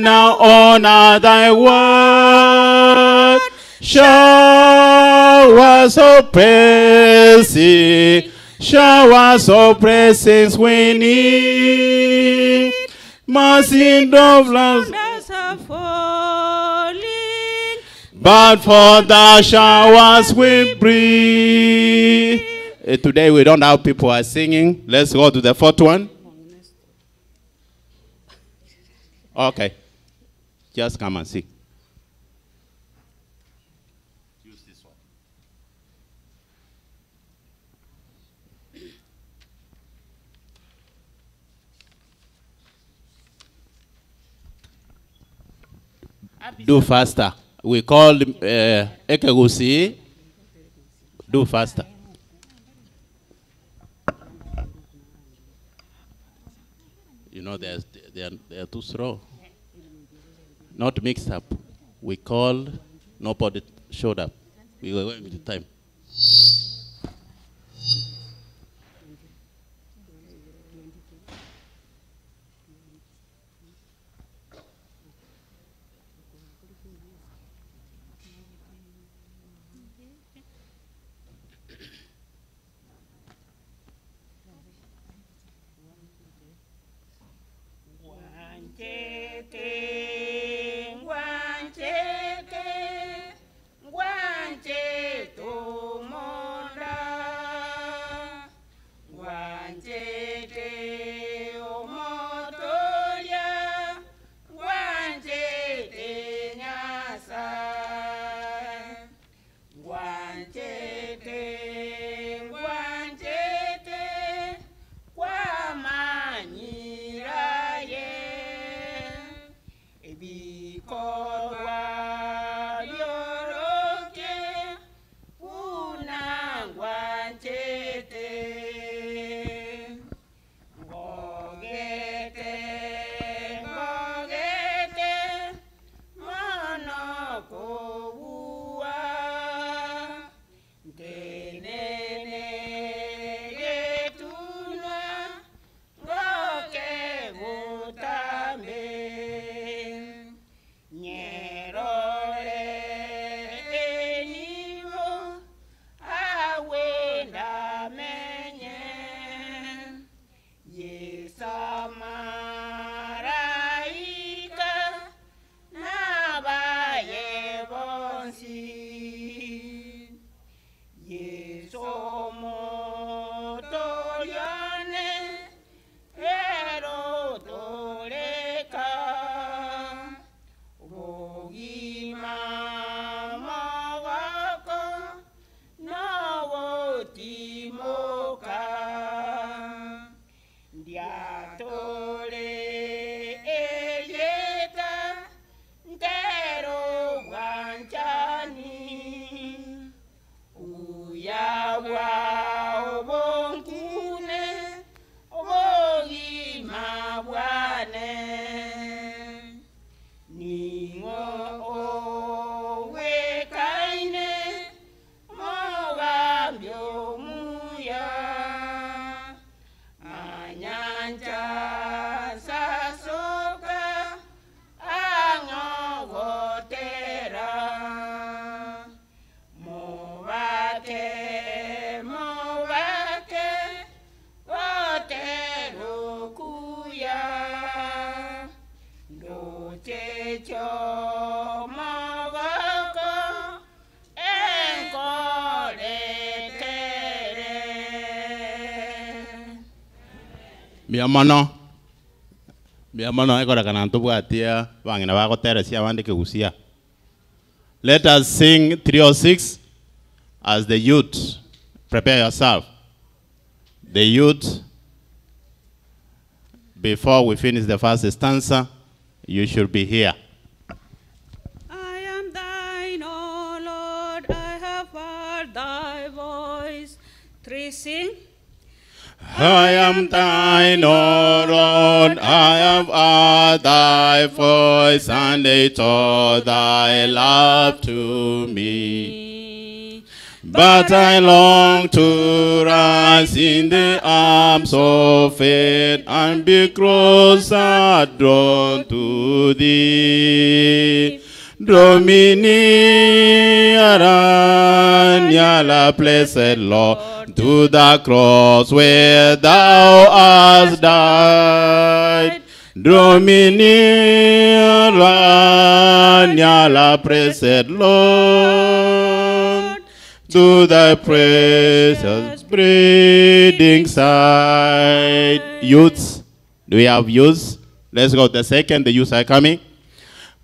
now honor thy word. Showers of praises, showers of praises we need. Mercy of love are falling, but for the showers we breathe. Today we don't have people are singing. Let's go to the fourth one. Okay. Just come and sing. Use this one. Do faster. We call Ekegusi. Do faster. You know, they are too slow. Not mixed up. We called, nobody showed up. We were going with the time. Let us sing 306 as the youth. Prepare yourself. The youth, before we finish the first stanza, you should be here. I am thine, O Lord, I have heard thy voice. 3, sing. I am thine, O Lord, I have heard thy voice, and they told thy love to me. But I long to rise in the arms of faith and be closer drawn to thee. Draw me nearer, blessed Lord, to the cross where thou hast died. Draw me nearer, blessed Lord, to thy precious breathing side. Youths, do we have youths? Let's go. The second, the youths are coming.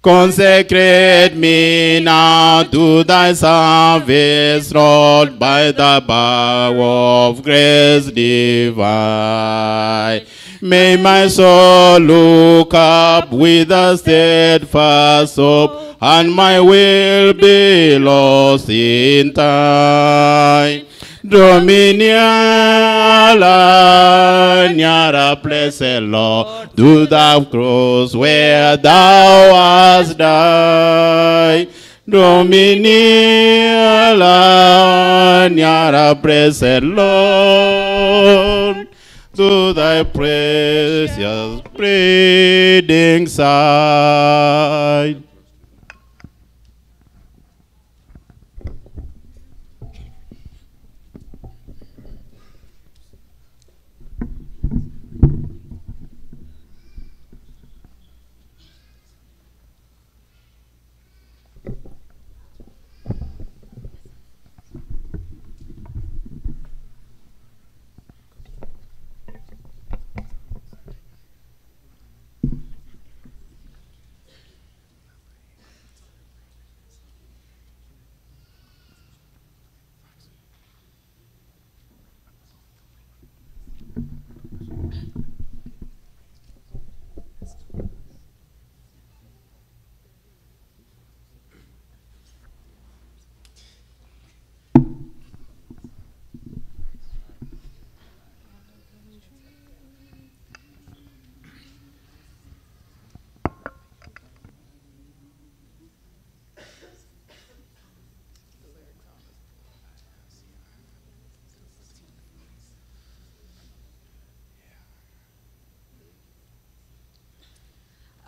Consecrate me now to thy service, Lord, by the power of grace divine. May my soul look up with a steadfast hope, and my will be lost in time. Draw me nearer, blessed Lord, to the cross where thou hast died. Draw me nearer, blessed Lord, to thy precious breathing side.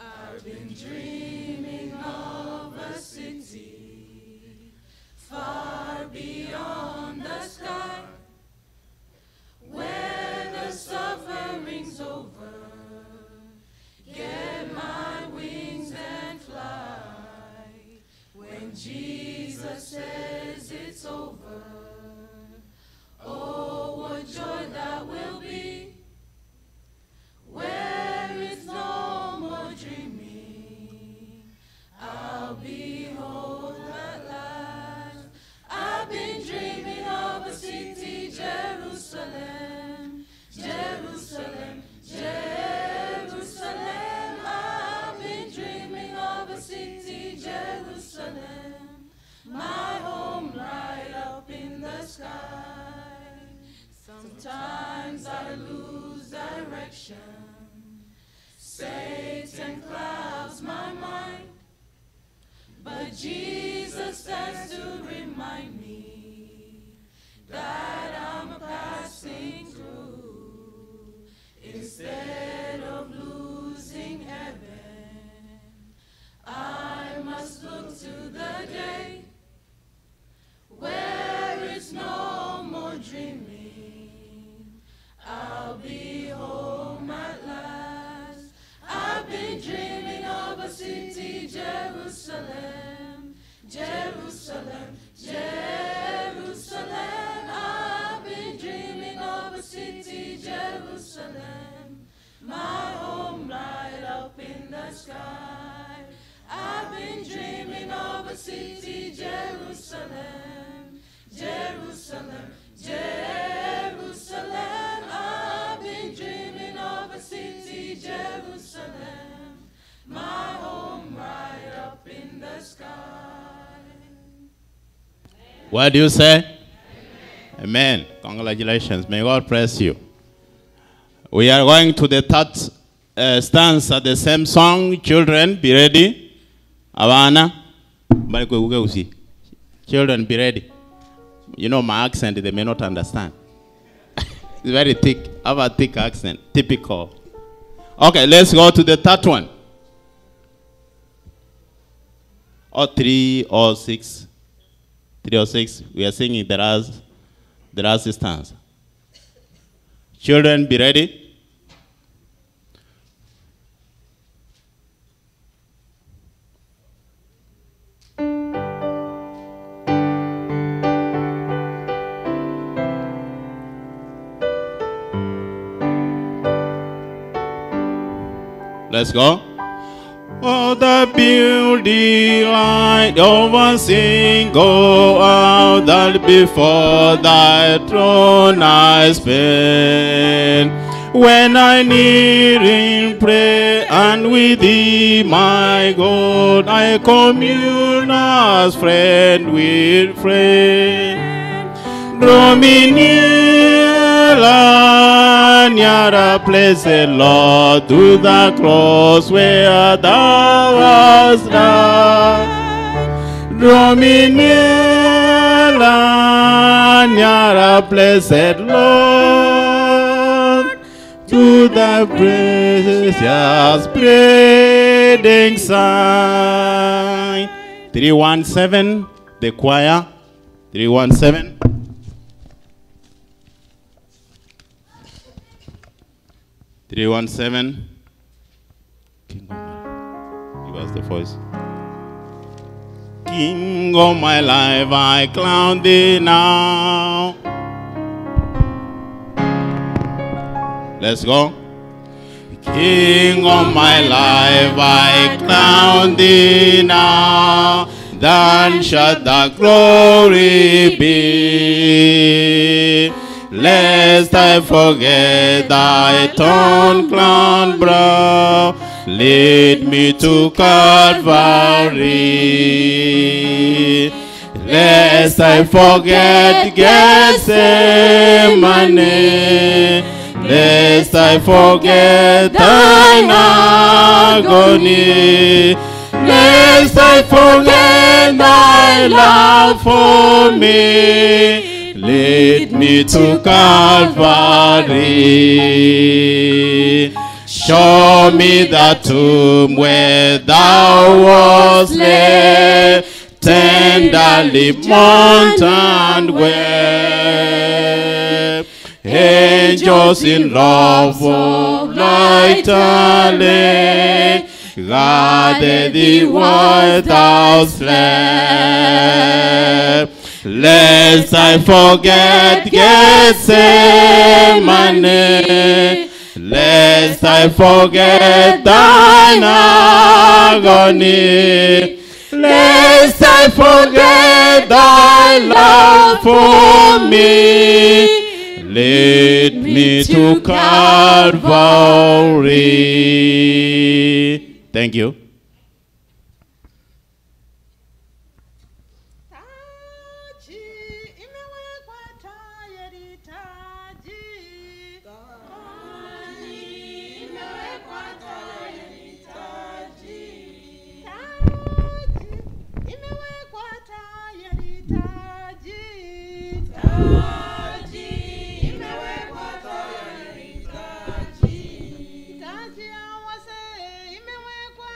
I've been dreaming of a city far beyond the sky, where the suffering's over. Get my wings and fly. When Jesus says it's over, oh, what joy that will be. Where is no more dreaming, I'll be home at last. I've been dreaming of a city, Jerusalem, Jerusalem, Jerusalem. I've been dreaming of a city, Jerusalem, my home right up in the sky. Sometimes I lose direction. Satan clouds my mind, but Jesus stands to remind me that I'm passing through. Instead of losing heaven, I must look to the day where it's no more dreaming. I'll be home at last. I've been dreaming of a city, Jerusalem, Jerusalem, Jerusalem. I've been dreaming of a city, Jerusalem, my home right up in the sky. I've been dreaming of a city, Jerusalem, Jerusalem, Jerusalem. I've been dreaming of a city, Jerusalem, my home right up in the sky. What do you say? Amen. Amen. Congratulations. May God bless you. We are going to the third stanza, the same song. Children, be ready. Avana. Children, be ready. You know, my accent, they may not understand. It's very thick. I have a thick accent. Typical. Okay, let's go to the third one. Or 3 or 6. 3 or 6. We are singing the last stanza. Children, be ready. Let's go. Oh, the beauty light of a single hour that before thy throne I spend. When I kneel in prayer and with thee, my God, I commune as friend with friend. Draw me nearer, blessed Lord, to the cross where thou hast died. Draw me nearer, blessed Lord, to the precious breathing sign. 317, the choir. 317. 317. King of my, give us the voice. King of my life, I crown thee now. Let's go. King of my life, I crown thee now. Then shall the glory be. Lest I forget thy torn-crowned brow, lead me to Calvary. Lest I forget Gethsemane, lest I forget thine agony, lest I forget thy love for me. Lead me to Calvary. Show me the tomb where thou wast laid, tenderly mourned and wept. Angels in love of light and lay, guarded thee while thou slept. Lest I forget Gethsemane, lest I forget thine agony, lest I forget thy love for me. Lead me to Calvary. Thank you. Imewekwa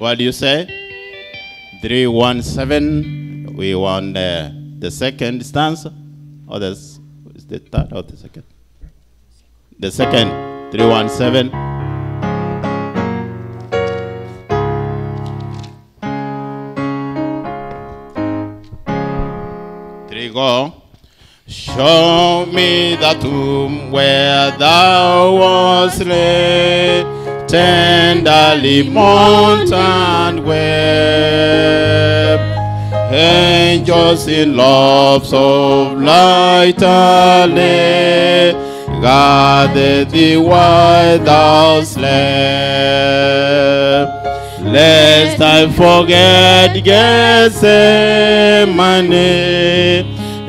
What do you say? 317. We want the second stanza. Or is the third or the second? The second. 317. Go. Show me the tomb where thou wast laid, tenderly mourned and wept. Angels in loves of light allay, guarded thee while thou slept. Lest I forget Gethsemane,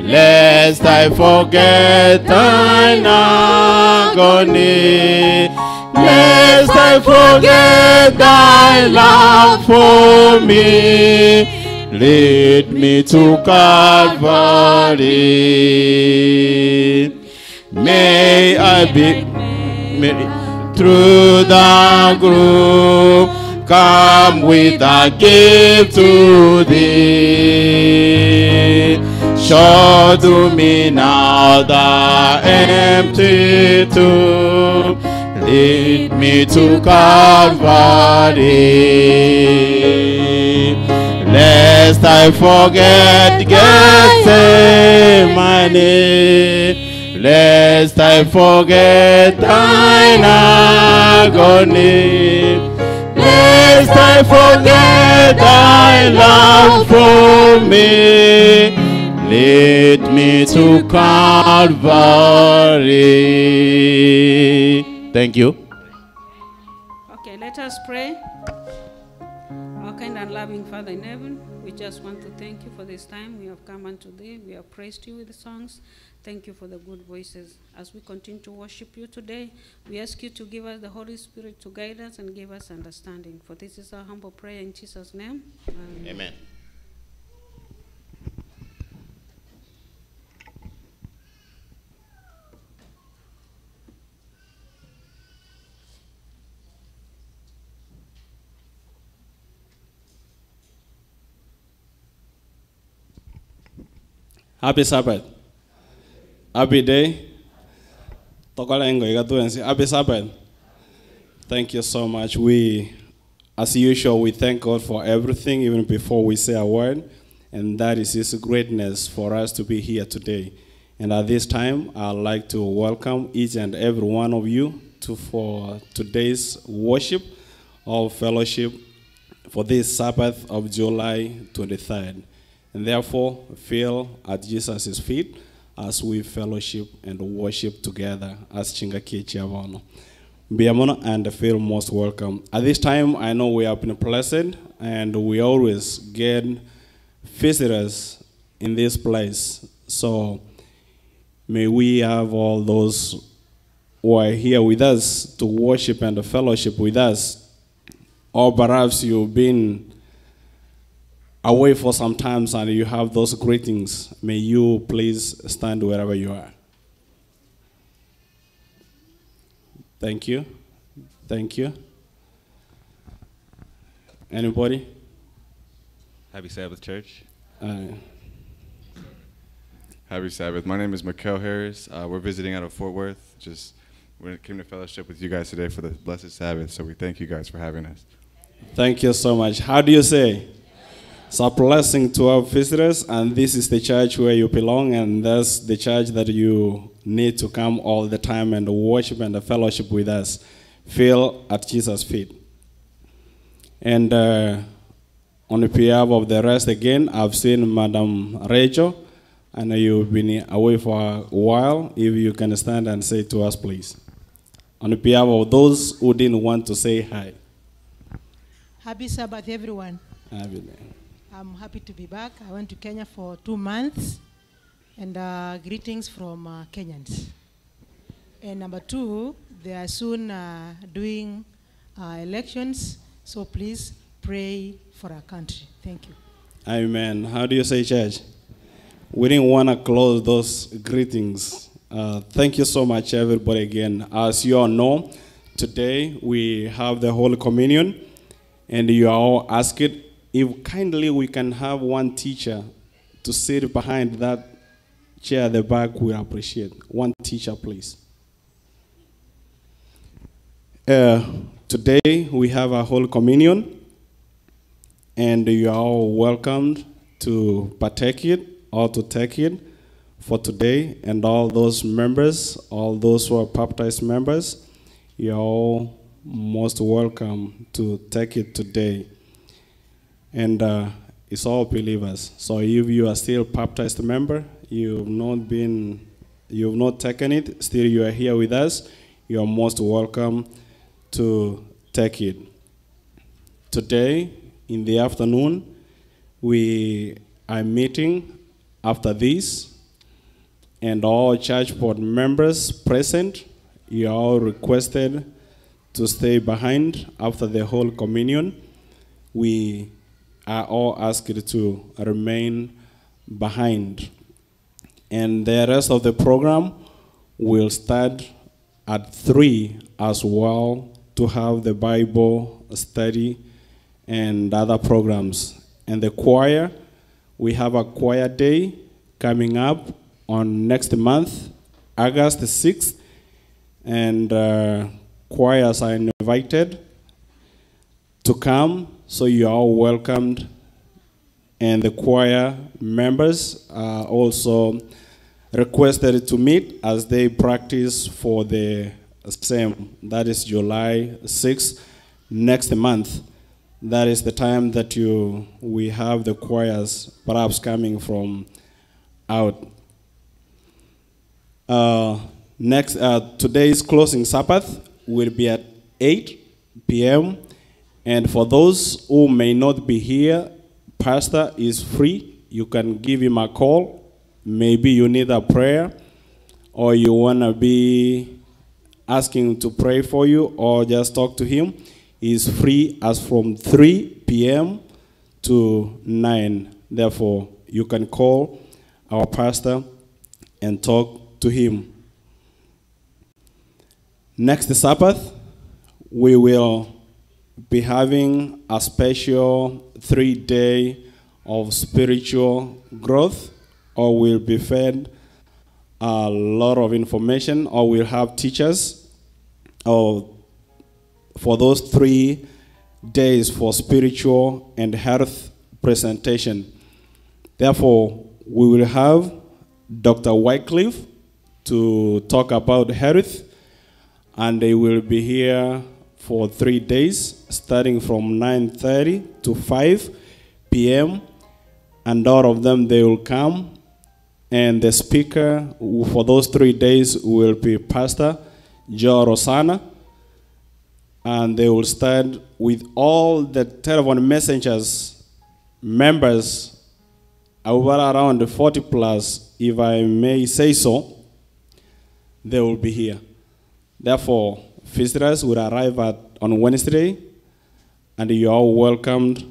lest I forget thine agony, lest I forget thy love for me, lead me to Calvary. May I be through the group, come with a gift to thee. Show to me now the empty tomb, lead me to Calvary. Lest I forget Gethsemane, lest I forget thine agony, lest I forget thy love for me, lead me to Calvary. Thank you. Okay, let us pray. Our kind and loving Father in heaven, we just want to thank you for this time we have come unto thee. We have praised you with the songs. Thank you for the good voices. As we continue to worship you today, we ask you to give us the Holy Spirit to guide us and give us understanding. For this is our humble prayer in Jesus' name. Amen. Happy Sabbath. Happy day. Happy Sabbath. Thank you so much. As usual, we thank God for everything, even before we say a word. And that is His greatness for us to be here today. And at this time, I'd like to welcome each and every one of you for today's worship of fellowship for this Sabbath of July 23rd. And therefore, feel at Jesus' feet as we fellowship and worship together as Chingaki Chiavono. Biamono and feel most welcome. At this time, I know we have been blessed and we always get visitors in this place. So may we have all those who are here with us to worship and fellowship with us. Or perhaps you've been away for some time and you have those greetings. May you please stand wherever you are. Thank you. Thank you. Anybody? Happy Sabbath, church. Happy Sabbath. My name is Mikkel Harris. We're visiting out of Fort Worth. We came to fellowship with you guys today for the Blessed Sabbath, so we thank you guys for having us. Thank you so much. How do you say? It's a blessing to our visitors, and this is the church where you belong, and that's the church that you need to come all the time and worship and fellowship with us. Feel at Jesus' feet. And on behalf of the rest again, I've seen Madam Rachel. I know you've been away for a while. If you can stand and say to us, please. On behalf of those who didn't want to say hi. Happy Sabbath, everyone. Happy. I'm happy to be back. I went to Kenya for 2 months, and greetings from Kenyans. And number 2, they are soon doing elections, so please pray for our country. Thank you. Amen. How do you say, church? We didn't want to close those greetings. Thank you so much, everybody, again. As you all know, today we have the Holy Communion. And you are all asked if kindly we can have one teacher to sit behind that chair at the back, we appreciate. One teacher, please. Today we have a whole communion, and you are all welcomed to partake it or to take it for today. And all those members, all those who are baptized members, you are all most welcome to take it today. And it's all believers. So if you are still baptized member, you've not taken it, still you are here with us, you are most welcome to take it. Today, in the afternoon, we are meeting after this, and all church board members present, you are all requested to stay behind after the whole communion. We are all asked to remain behind. And the rest of the program will start at 3 as well, to have the Bible study and other programs. And the choir, we have a choir day coming up on next month, August 6th, and choirs are invited to come, so you are all welcomed. And the choir members are also requested to meet as they practice for the same. That is July 6th, next month. That is the time that we have the choirs perhaps coming from out. Today's closing Sabbath will be at 8 p.m. And for those who may not be here, Pastor is free. You can give him a call. Maybe you need a prayer, or you want to be asking to pray for you, or just talk to him. He's free as from 3 p.m. to 9. Therefore, you can call our pastor and talk to him. Next Sabbath, we will be having a special 3-day of spiritual growth, or we'll be fed a lot of information, or we'll have teachers for those 3 days for spiritual and health presentation. Therefore, we will have Dr. Wycliffe to talk about health, and they will be here for 3 days, starting from 9:30 to 5 p.m., and all of them, they will come. And the speaker for those 3 days will be Pastor Joe Rosana. And they will start with all the telephone messengers, members, over around 40 plus, if I may say so, they will be here. Therefore, visitors will arrive on Wednesday, and you are all welcomed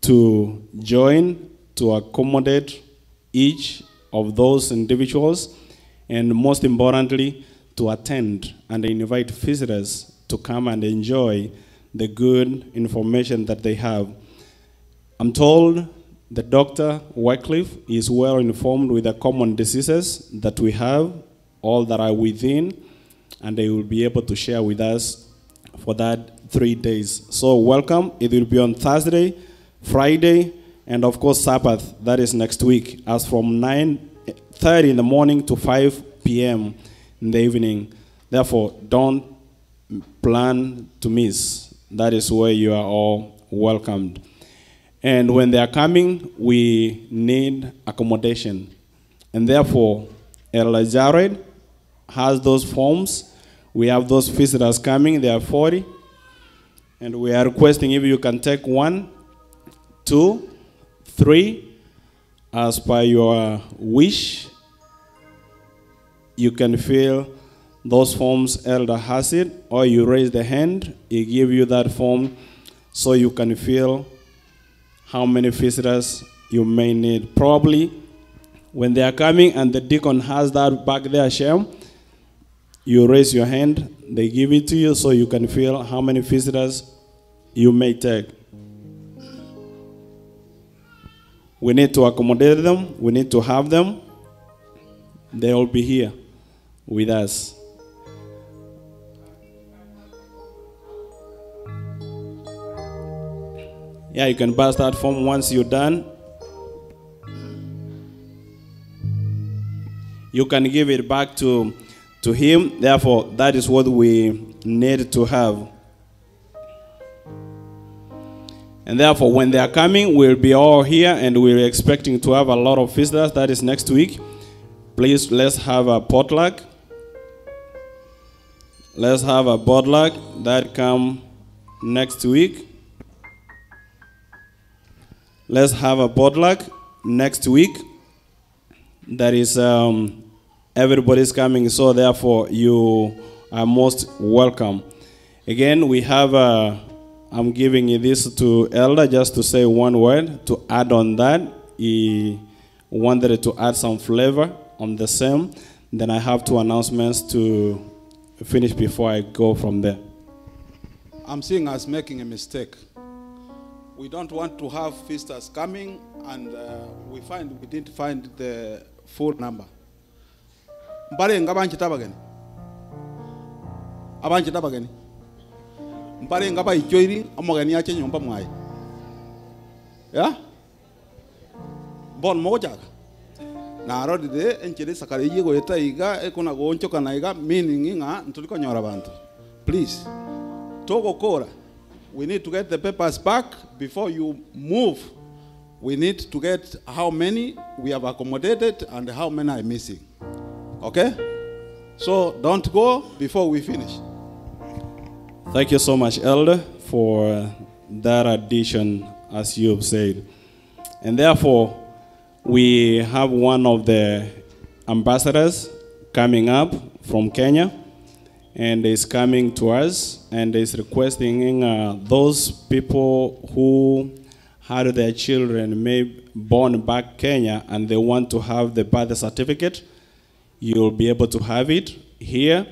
to join, to accommodate each of those individuals, and most importantly, to attend and invite visitors to come and enjoy the good information that they have. I'm told that Dr. Wycliffe is well informed with the common diseases that we have, all that are within, and they will be able to share with us for that 3 days. So welcome. It will be on Thursday, Friday, and of course Sabbath. That is next week, as from 9:30 in the morning to 5 p.m. in the evening. Therefore, don't plan to miss. That is where you are all welcomed. And when they are coming, we need accommodation. And therefore, Elder Jared has those forms. We have those visitors coming. There are 40. And we are requesting if you can take 1, 2, 3, as per your wish. You can fill those forms. Elder has it, or you raise the hand, he give you that form, so you can fill how many visitors you may need. Probably when they are coming and the deacon has that back there, Shem, you raise your hand, they give it to you, so you can feel how many visitors you may take. We need to accommodate them. We need to have them. They will be here with us. Yeah, you can pass that form once you're done. You can give it back to him. Therefore, that is what we need to have. And therefore, when they are coming, we'll be all here, and we're expecting to have a lot of visitors. That is next week. Please, let's have a potluck. Let's have a potluck that come next week. Let's have a potluck next week. That is, everybody's coming, so therefore you are most welcome. Again, we have, I'm giving this to Elder just to say one word to add on that. He wanted to add some flavor on the same. Then I have 2 announcements to finish before I go from there. I'm seeing us making a mistake. We don't want to have visitors coming and we didn't find the full number. Mpare ngabanchi tabageni. Abanchi tabageni. Mpare ngaba ijoiri amogani ache nyumba mwai. Yeah? Bon moja. Na rodi de enchiri sakari yigo eta iga ekuna goncho kana iga meaning nga ntuliko nyora bantu. Please. Togo kora. We need to get the papers back before you move. We need to get how many we have accommodated and how many are missing. Okay? So don't go before we finish. Thank you so much, Elder, for that addition, as you've said. And therefore, we have one of the ambassadors coming up from Kenya, and is coming to us and is requesting those people who had their children born back Kenya and they want to have the birth certificate. You'll be able to have it here.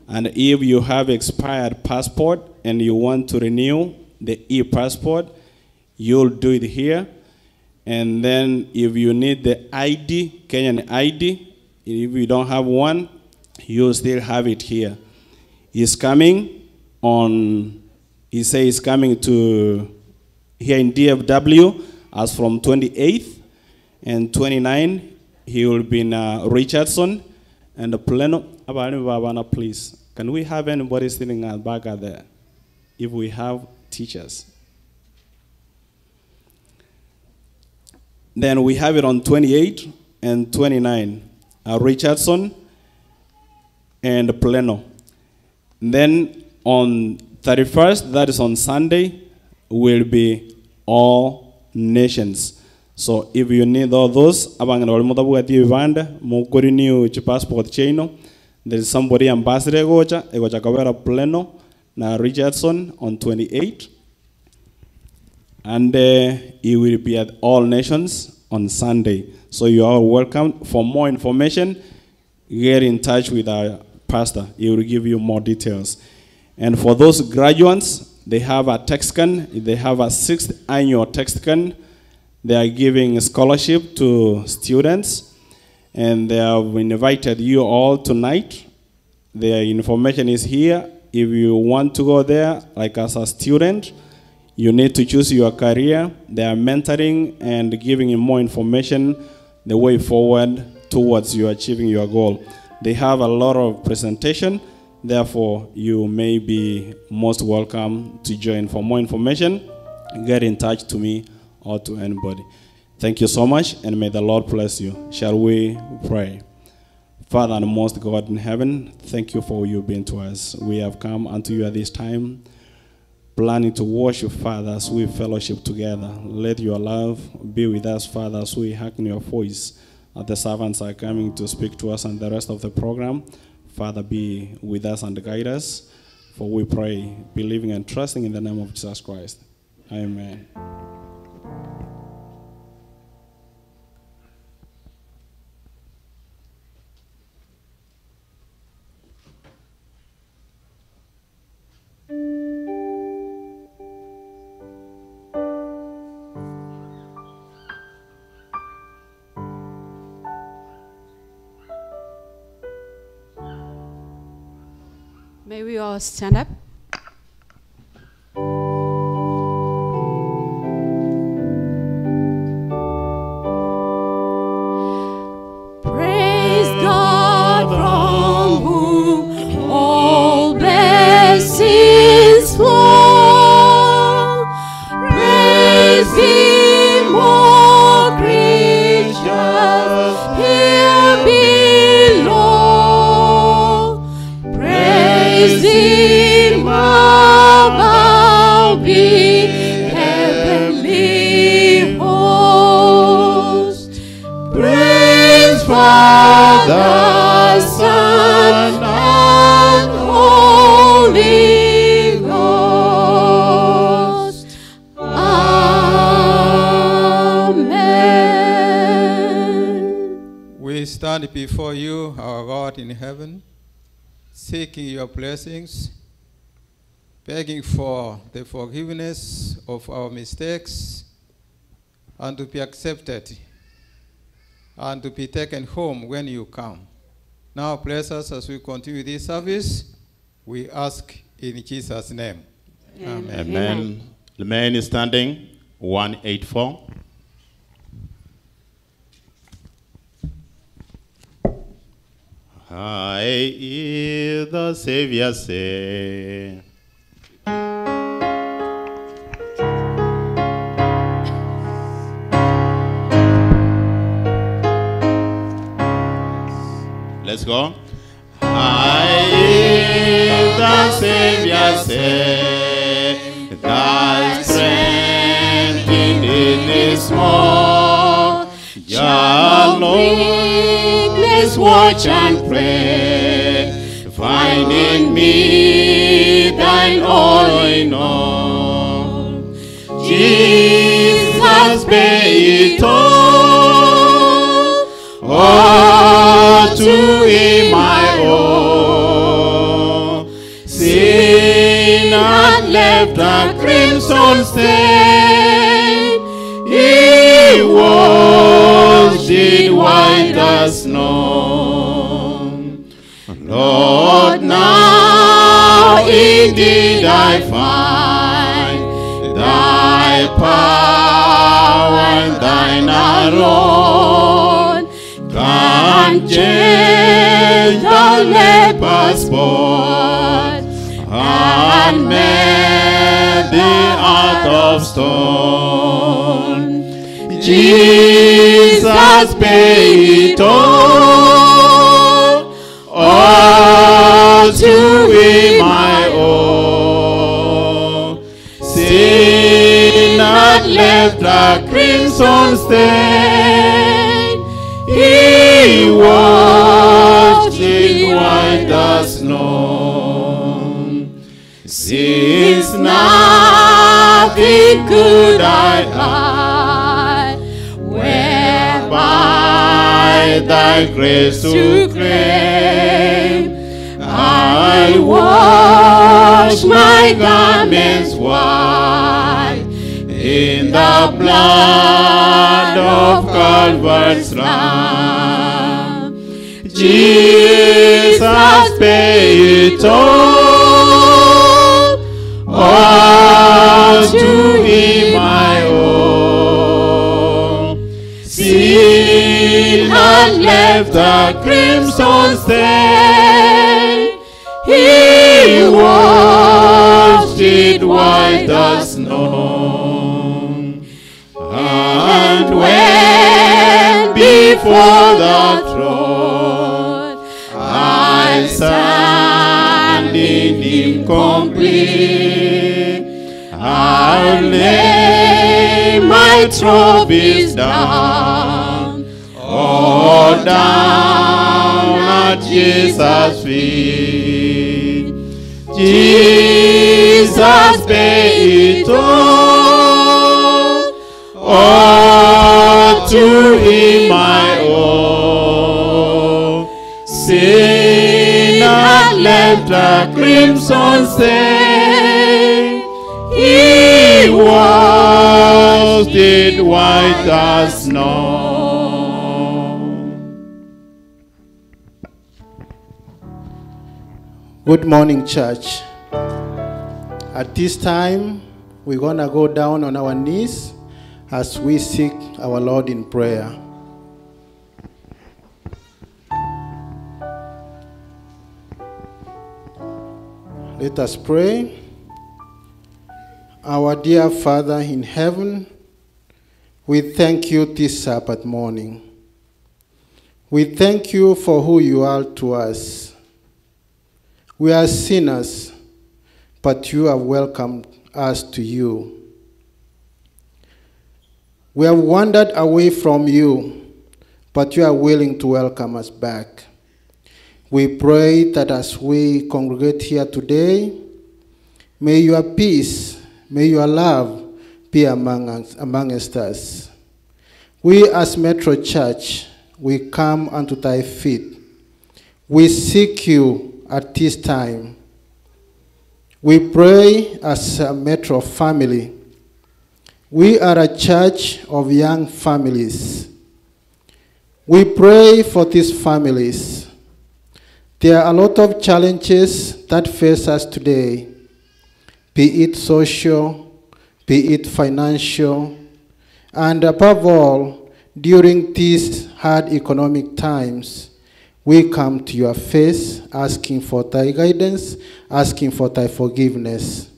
And if you have expired passport and you want to renew the e-passport, you'll do it here. And then if you need the ID, Kenyan ID, if you don't have one, you'll still have it here. He's coming on, he says he's coming to here in DFW as from 28th and 29th. He will be in Richardson and the Plano. Please, can we have anybody sitting back at there? If we have teachers. Then we have it on 28 and 29, Richardson and Plano. Then on 31st, that is on Sunday, will be all nations. So if you need all those, passport there is somebody ambassador gocha Plano na Richardson on 28, and he will be at all nations on Sunday. So you are welcome. For more information, get in touch with our pastor. He will give you more details. And for those graduates, they have a TechScan. They have a 6th annual TechScan. They are giving a scholarship to students. And they have invited you all tonight. Their information is here. If you want to go there, like as a student, you need to choose your career. They are mentoring and giving you more information the way forward towards you achieving your goal. They have a lot of presentation, therefore you may be most welcome to join. For more information, get in touch to me or to anybody. Thank you so much, and may the Lord bless you. Shall we pray? Father and most God in heaven, thank you for you being to us. We have come unto you at this time, planning to worship, Father, as we fellowship together. Let your love be with us, Father, as we hearken your voice. The servants are coming to speak to us and the rest of the program. Father, be with us and guide us. For we pray, believing and trusting in the name of Jesus Christ. Amen. May we all stand up? Praise God from whom all blessings flow. Praise Him, all creatures here below. Praise Him above the heavenly host. Praise Father, Son, and Holy Ghost. Amen. We stand before you, our God in heaven, seeking your blessings, begging for the forgiveness of our mistakes, and to be accepted, and to be taken home when you come. Now bless us as we continue this service. We ask in Jesus' name. Amen. Amen. Remain standing. 184. I hear the Savior say, let's go. I hear the Savior say, thy strength indeed is small. Your weakness watch and pray. Find in me thine all in all. Jesus pay it all to Him I owe. Sin had left a crimson stain. He washed it white as snow. Lord, now indeed I find thy power and thine alone can change the leper's spot and made the heart of stone. Jesus paid it all to Him I owe. Sin had left a crimson stain. He washed it white as snow. Since nothing good I had, whereby thy grace to claim, I wash my garments white in the blood of Calvary's Lamb. Jesus paid it all to Him I owe. Sin had left a crimson stain. He washed it white as snow. And when before the throne I stand in Him complete, I'll lay my trophies down, all down at Jesus' feet. Jesus paid it all to Him I owe. Sin had left a crimson stain. He washed it white as snow. Good morning, church. At this time, we're going to go down on our knees as we seek our Lord in prayer. Let us pray. Our dear Father in heaven, we thank you this Sabbath morning. We thank you for who you are to us. We are sinners, but you have welcomed us to you. We have wandered away from you, but you are willing to welcome us back. We pray that as we congregate here today, may your peace, may your love be amongst us. We as Metro Church, we come unto thy feet. We seek you at this time. We pray as a Metro family. We are a church of young families. We pray for these families. There are a lot of challenges that face us today, be it social, be it financial, and above all, during these hard economic times, we come to your face asking for thy guidance, asking for thy forgiveness.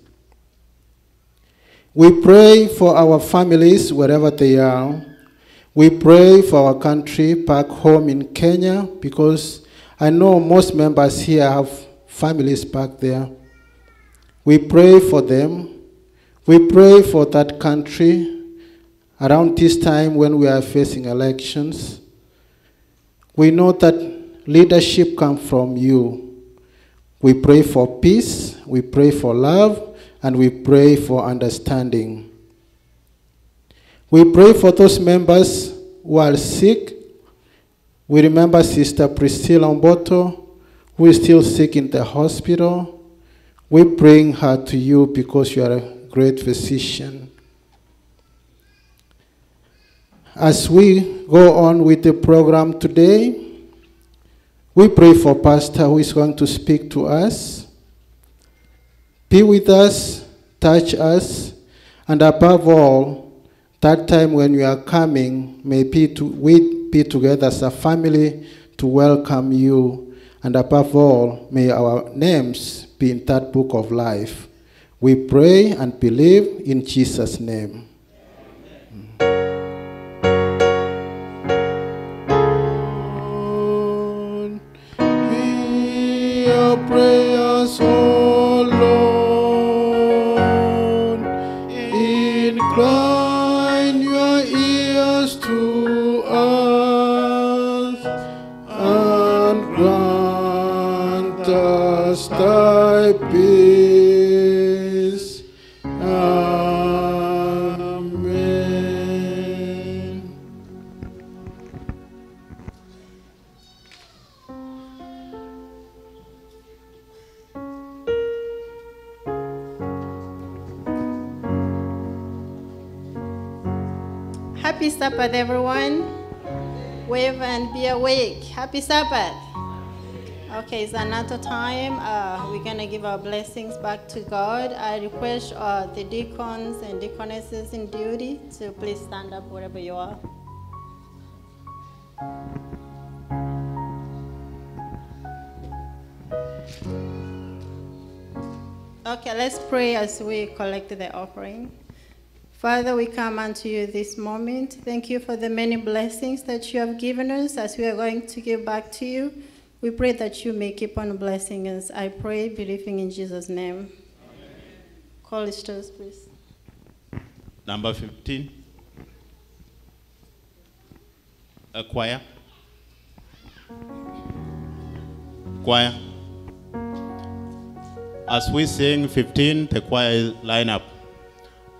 We pray for our families wherever they are. We pray for our country back home in Kenya, because I know most members here have families back there. We pray for them. We pray for that country around this time when we are facing elections. We know that leadership comes from you. We pray for peace, we pray for love, and we pray for understanding. We pray for those members who are sick. We remember Sister Priscilla Mboto, who is still sick in the hospital. We bring her to you because you are a great physician. As we go on with the program today, we pray for Pastor who is going to speak to us. Be with us, touch us, and above all, that time when we are coming, we be together as a family to welcome you, and above all, may our names be in that book of life. We pray and believe in Jesus' name. Your prayers, O Lord, incline your ears to us and grant us thy peace. Amen. Happy Sabbath, everyone. Wave and be awake. Happy Sabbath. Okay, it's another time. We're going to give our blessings back to God. I request the deacons and deaconesses in duty to please stand up wherever you are. Okay, let's pray as we collect the offering. Father, we come unto you this moment. Thank you for the many blessings that you have given us as we are going to give back to you. We pray that you may keep on blessing us. I pray, believing in Jesus' name. Amen. Call it to us, please. Number 15. A choir. Choir. As we sing 15, the choir line up.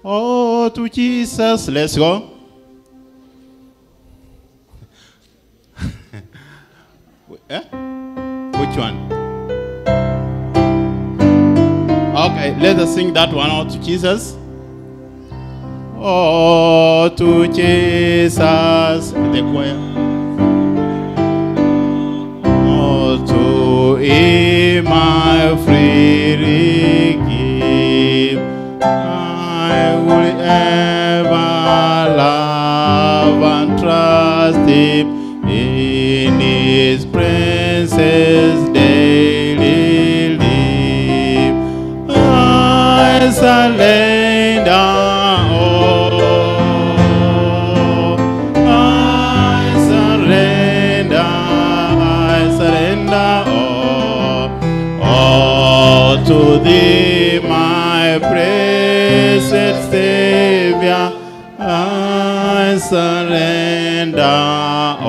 Oh, to Jesus, let's go. Eh? Which one? Okay, let us sing that one out to Jesus. Oh, to Jesus, the choir. Oh, to Him I freely give. I will ever love and trust Him, in His presence daily live. I surrender all. I surrender all to Thee, my blessed Savior. I surrender all.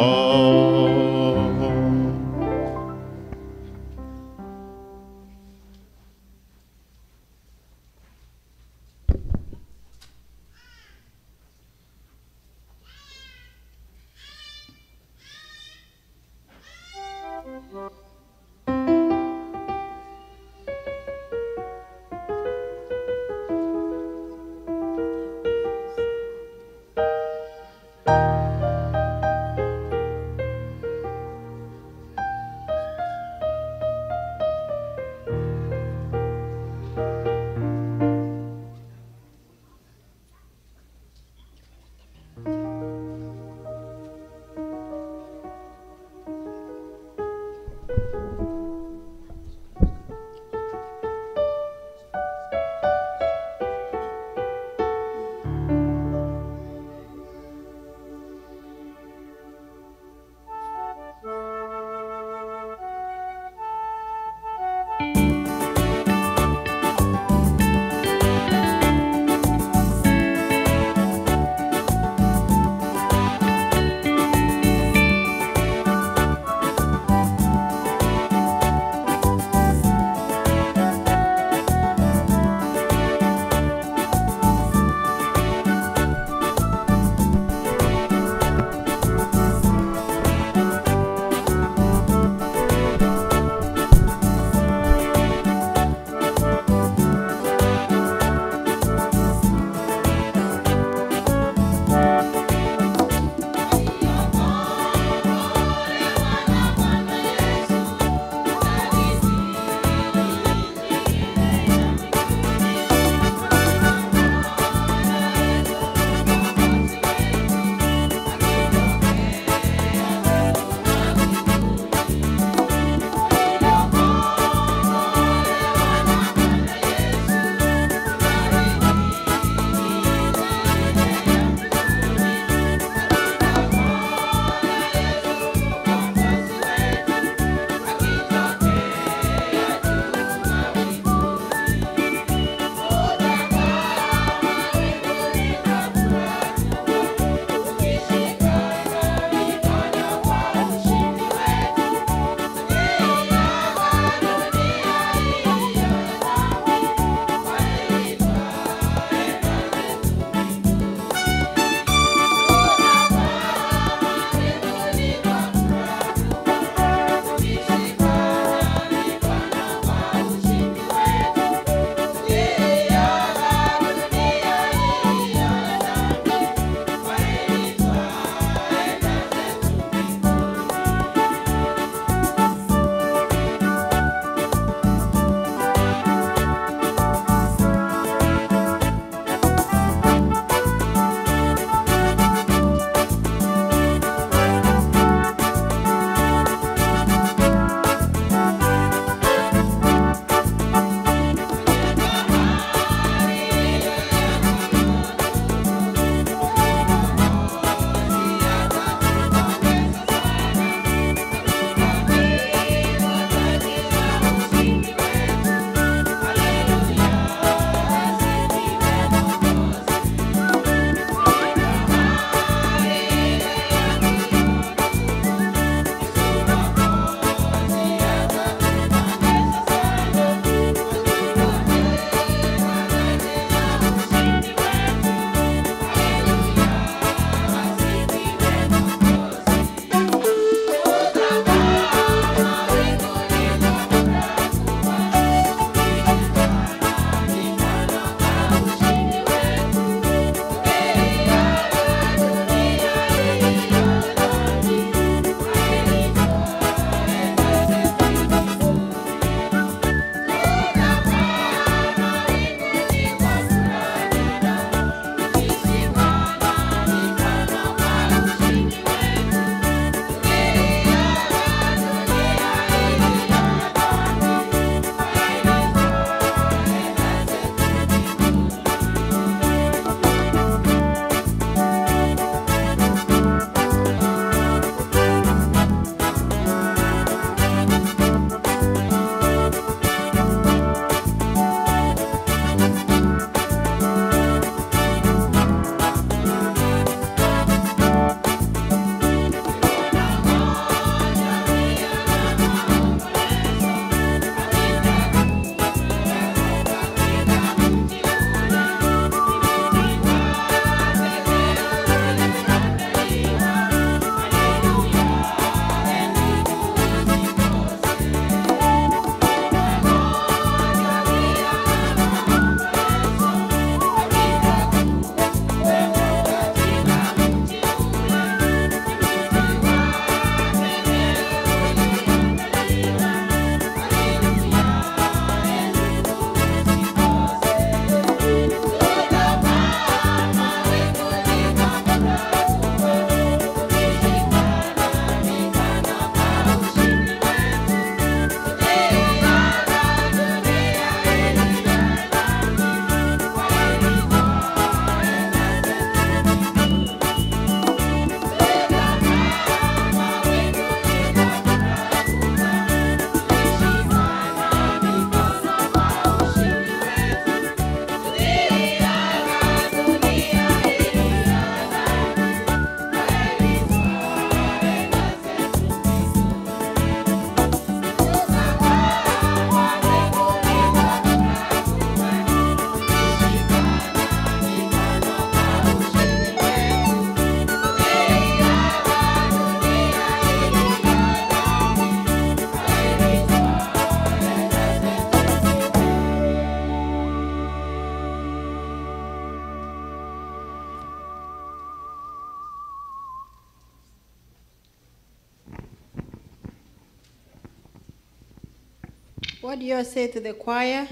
What do you all say to the choir?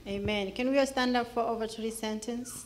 Amen. Can we all stand up for overtory sentence?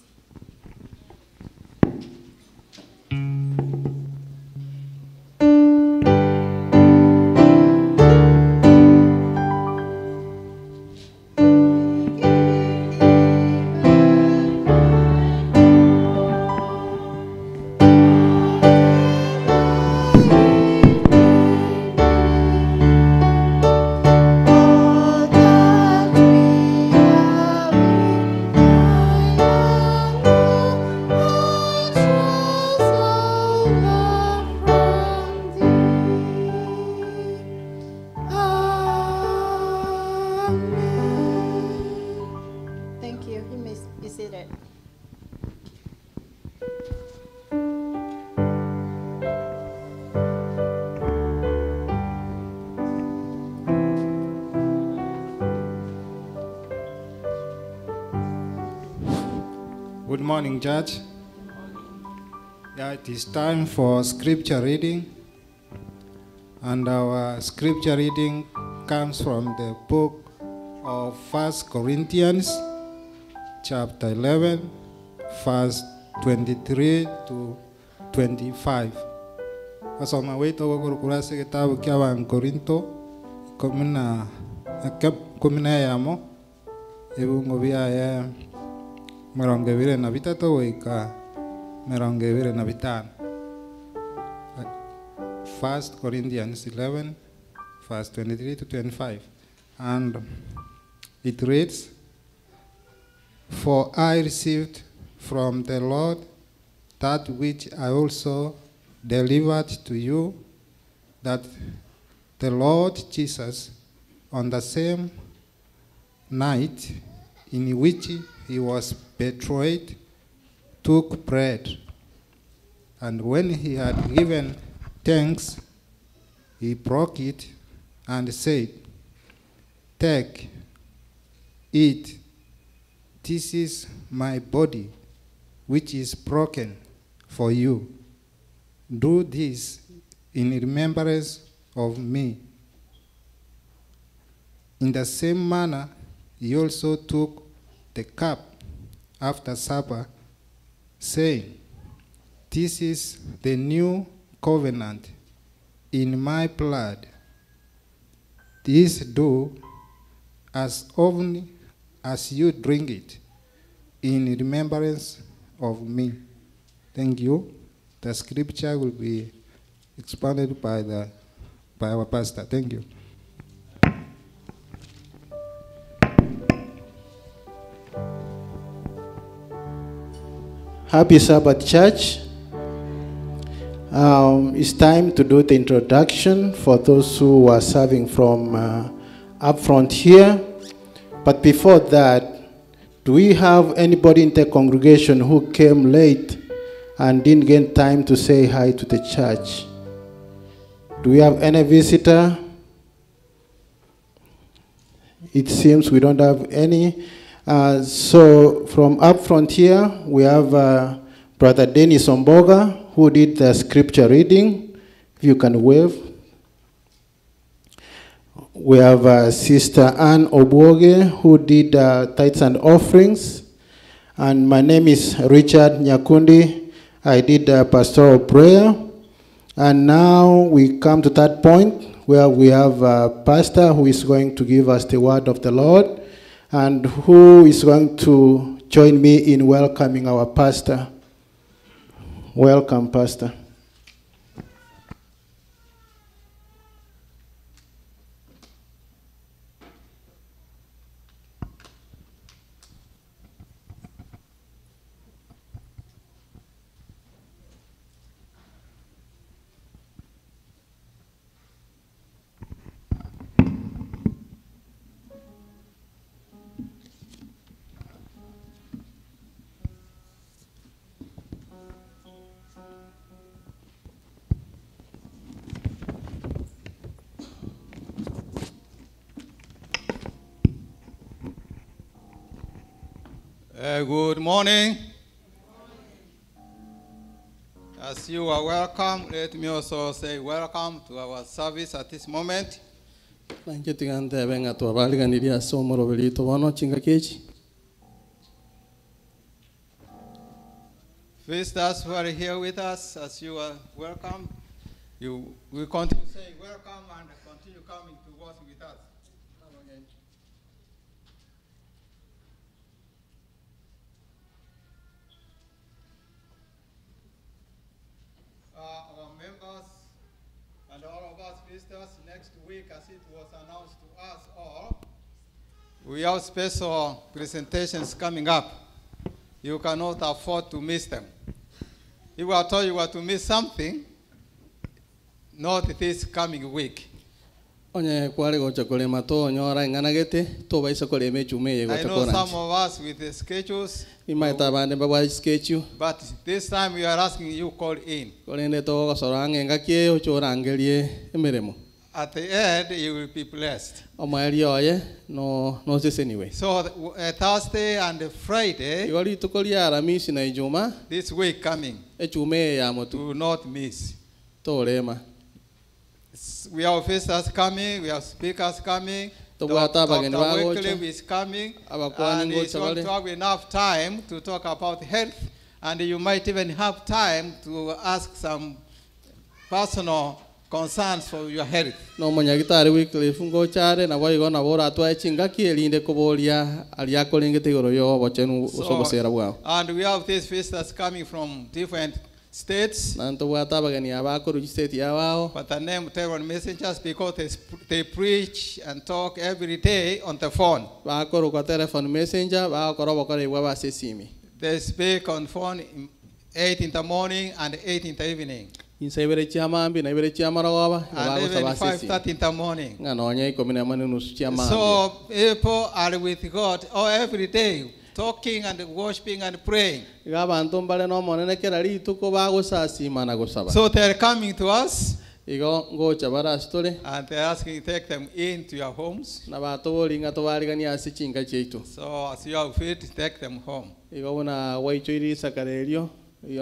Thank you. You may be seated. Good morning, Church. Yeah, it is time for scripture reading. And our scripture reading comes from the book of 1 Corinthians, chapter 11, verse 23 to 25. Asoma wetu wa kurasa kitabu kia wa Korinto, kumina yamo, ebu ngobia ya merongevire na bitatu wika merongevire na bitano. 1 Corinthians 11, verse 23 to 25. And it reads, "For I received from the Lord that which I also delivered to you, that the Lord Jesus, on the same night in which he was betrayed, took bread, and when he had given thanks, he broke it and said, 'Take, eat, this is my body, which is broken for you. Do this in remembrance of me.' In the same manner, he also took the cup after supper, saying, 'This is the new covenant in my blood. This do as often as you drink it in remembrance of me.'" Thank you. The scripture will be expounded by our pastor. Thank you. Happy Sabbath, church. It's time to do the introduction for those who are serving from up front here. But before that, do we have anybody in the congregation who came late and didn't get time to say hi to the church? Do we have any visitor? It seems we don't have any. So from up front here, we have Brother Dennis Omboga, who did the scripture reading. If you can wave. We have Sister Anne Oboge, who did tithes and offerings. And my name is Richard Nyakundi. I did pastoral prayer. And now we come to that point where we have a pastor who is going to give us the word of the Lord, and who is going to join me in welcoming our pastor. Welcome, Pastor. Good morning. As you are welcome, let me also say welcome to our service at this moment. Nangetingante venga tu abaliganiria somoro belito wano chingakechi. Visitors who are here with us, as you are welcome, you will continue saying welcome and continue coming to worship with us. Our members and all of us visitors, next week, as it was announced to us all, we have special presentations coming up. You cannot afford to miss them. If I told you were to miss something, not this coming week. I know some of us with the schedules, but this time we are asking you call in. At the end, you will be blessed. So Thursday and Friday, this week coming, do not miss. We have visitors coming, we have speakers coming, Dr. Wycliffe is coming, and he's going to have enough time to talk about health, and you might even have time to ask some personal concerns for your health. No manyagitari Wycliffe ngochare na boigo na bora twachinga kielinde kuboria aliakolingete igoro yo bochenu usobosera bwao. And we have these visitors coming from different states. But the name telephone messengers because they preach and talk every day on the phone. They speak on phone 8 in the morning and 8 in the evening. And even 5:30 in the morning. So people are with God every day, talking and worshiping and praying. So they are coming to us and they are asking take them into your homes. So as you have fit, take them home. But you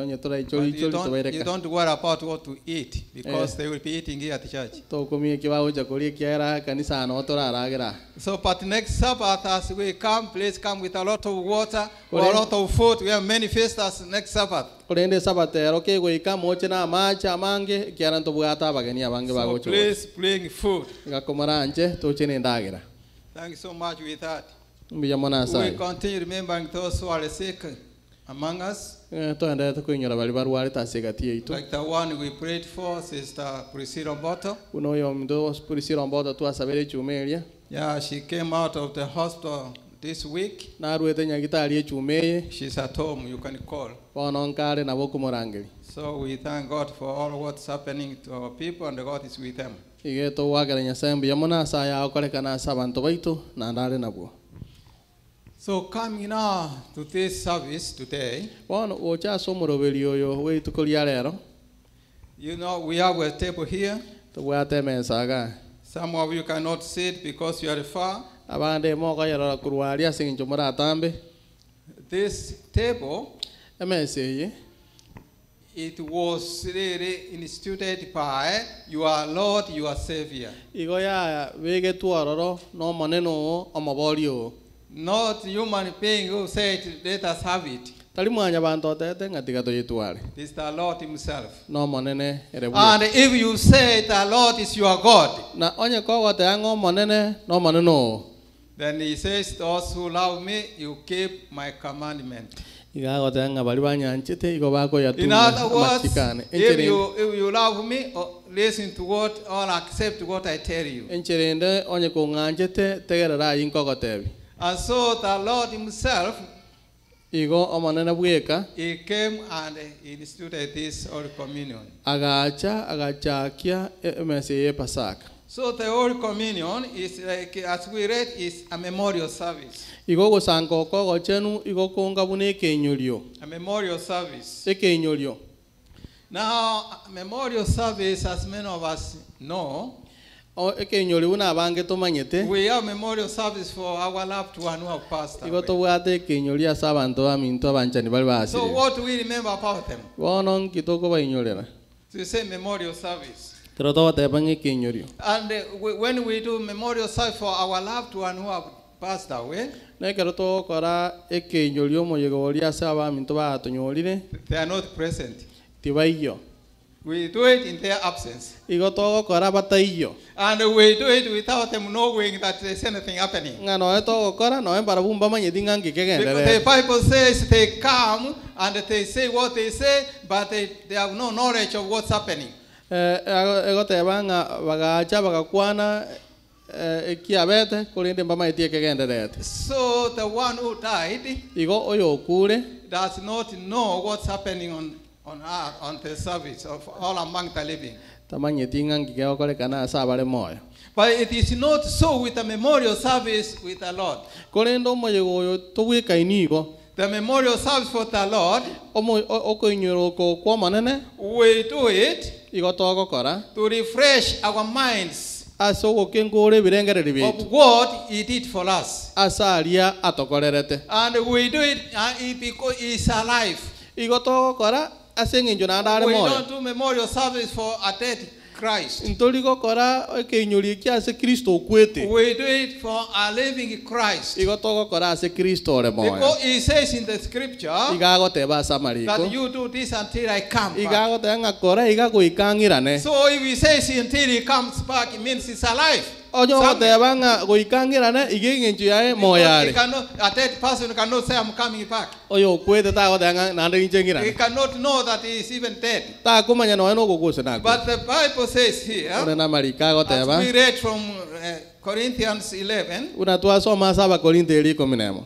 don't worry about what to eat because they will be eating here at the church. So but next Sabbath as we come, please come with a lot of water or a lot of food. We have many visitors next Sabbath. So please bring food. Thank you so much with that. We continue remembering those who are sick among us. Like the one we prayed for, Sister Priscilla Mboto. Yeah, she came out of the hospital this week. She's at home, you can call. So we thank God for all what's happening to our people, and God is with them. So coming now to this service today, you know, we have a table here. Some of you cannot sit because you are far. This table, it was really instituted by your Lord, your Savior. Not human being who said, let us have it. It's the Lord Himself. And if you say the Lord is your God, then He says, those who love me, you keep my commandment. In other words, if you love me, listen to what or accept what I tell you. And so the Lord Himself, He came and instituted this Holy Communion. So the Holy Communion is like, as we read, is a memorial service. A memorial service. Now, memorial service, as many of us know, we have memorial service for our loved one who have passed away. So what do we remember about them? So you say memorial service. Troto tebang ikinyorio. And when we do memorial service for our loved one who have passed away, Ne keroto kora ikinyorio moyegoria saba mintoba atonyorire. they are not present. Tibaiyo. We do it in their absence. Igoto kora bataiyo. And we do it without them knowing that there's anything happening. Ngano eto kora no embara bumba manyedinga Because ngikegende. the Bible says they come and they say what they say, but they have no knowledge of what's happening. Egotebanga bagacha bagakwana ekiabete kolinde mbama etie kegenderete. So the one who died Igo oyo kure does not know what's happening on earth, on the service of all among the living. tamanyetinga ngikeokolekana sabale moyo. But it is not so with the memorial service with the Lord. Kolendo moyegoyo towika inigo. The memorial service for the Lord, okoinyoroko kwa manene we do it igotoko kora to refresh our minds aso kengore birengereri bitu of what He did for us. asaria atokorerete. And we do it because He's alive. Igotoko kora asenginjo na ndare We moyo. don't do memorial service for a dead Christ. Ntoligo kora okenyori kiase Kristo okwete. We do it for a living Christ. Igotoko kora ase Kristo ore moyo. Because He says in the scripture igagoteba samariko that you do this until I come back. igagotenga kora igagoikangirane. So if He says until He comes back, it means He's alive. Onyo gotebanga goikangirane igengenjo yae moyare. A dead person cannot say I'm coming back. Oyo kwete ta gotenga nande He injengirane. cannot know that he is even dead. Ta kumanya no eno gogose nako. But the Bible says here, ore na marika goteba. as we read from Corinthians 11, Unatua soma saba Korintho 11.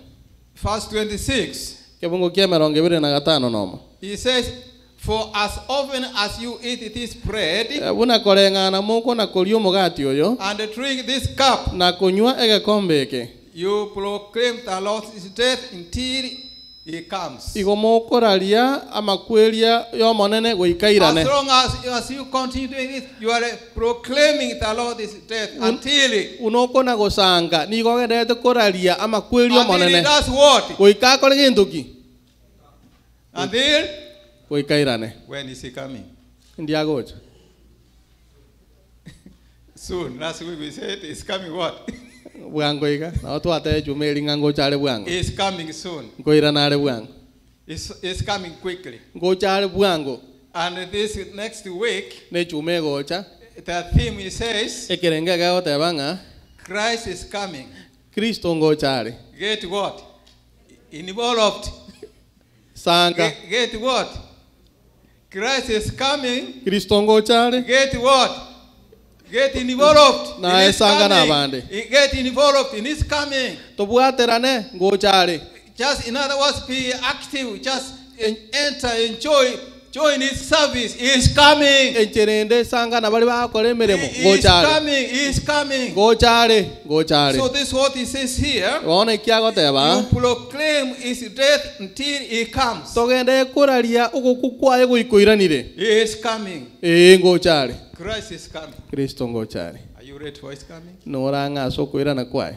verse 26. Kebungo kia merongo ibiri na gatano nomo. He says, for as often as you eat this bread Buna korengana muko na kolio mugati oyo and drink this cup, na kunywa egekombe eke. you proclaim the Lord's death until He comes. Igo mokoraria amakweria yo monene goikairane. As long as you continue doing this, you are proclaiming the Lord's death until unoko na gosanga ni gogerete koraria amakwerio monene. He does what? Goika kore gintuki. Until goikairane. when is He coming? Ndiagocha. Soon. Last week we said He's coming what? Bwango iga na watu ate jumeli ngango chale bwango. He's coming soon. Ngoira nare bwango. It's coming quickly. Ngo chale bwango. And this next week, ne chume gocha. The theme he says, ekerenge ga otebanga Christ is coming. Kristo ngo chale. Get what? Involved. Sanga. Get what? Christ is coming. Kristo ngo chale. Get what? Get involved. Na esanga na bande. Get involved in His coming. Tobwaterane ngo chale. Just in other words, be active. Just enter, enjoy. Join His service. He is coming. Encherende sanga na bali bakore meremo He is coming. He is coming. Go chale, go chale. So this is what he says here. One kya goteba. You proclaim His death until He comes. Togende koraria ukukukwaye goikoiranire. He is coming. Go chale. Christ is coming. Kristo ngo chale. Are you ready for His coming? Noranga so koirana kwaye.